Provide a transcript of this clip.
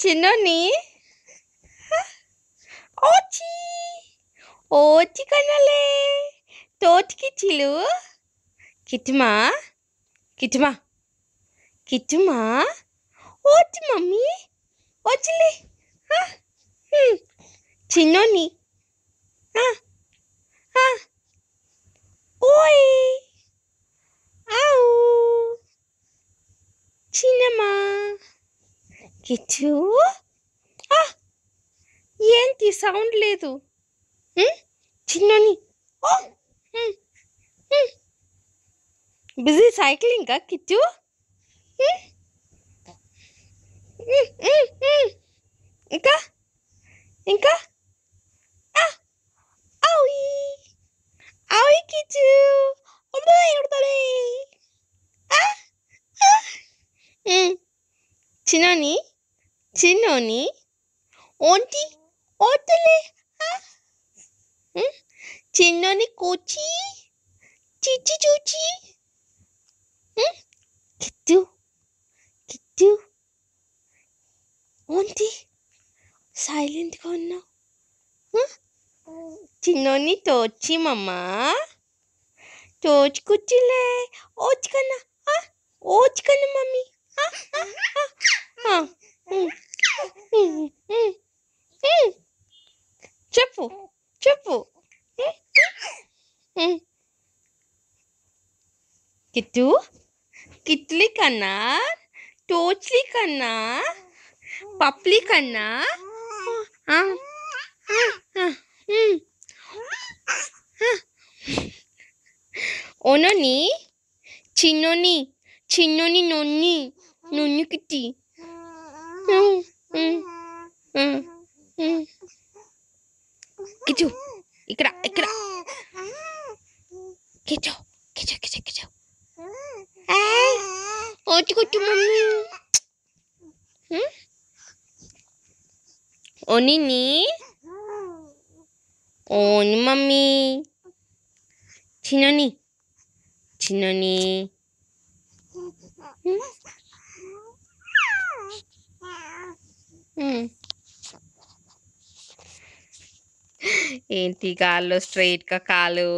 చిన్నోని ఓచి ఓచి కనలే తోటికి చిలు కిట్టుమా కిట్టుమా కిట్టుమా ఓచి mummy ఓచిలే చిన్నోని ఓయ్ ఆవు చిన్నమ్మా కిచ్చు ఏంటి సౌండ్ లేదు చిన్నోని బిజీ సైక్లింగ్ కా కిచ్చు ఇంకా ఇంకా ఆవి ఆవి కిచ్చు చిన్నోని చిన్నోని ఓంటి ఓతలే చిన్నోని కూచి చిచ్చి చూచి కిట్టు కిట్టు ఓంటి సైలెంట్గా ఉన్నావు చిన్నోని తోచి మమ్మా తోచి కూర్చులే ఓచుకన్నా ఓచుకన్నా మమ్మీ చెప్పు చెప్పు కిట్టు కిట్లీ కన్నా టోచ్లీ కన్నా పప్లీ కన్నా ఓనోని చిన్నోని చిన్నోని నొన్ని నొన్ని కిట్టి కిచు ఇక్కడ ఇక్కడ కిచు కిచు కిచు కిచు ఓచుకొచ్చు మమ్మీ ఓనిని ఓని మమ్మీ చిన్నోని చిన్నోని ఏంటి కాళ్ళు స్ట్రైట్గా కాలు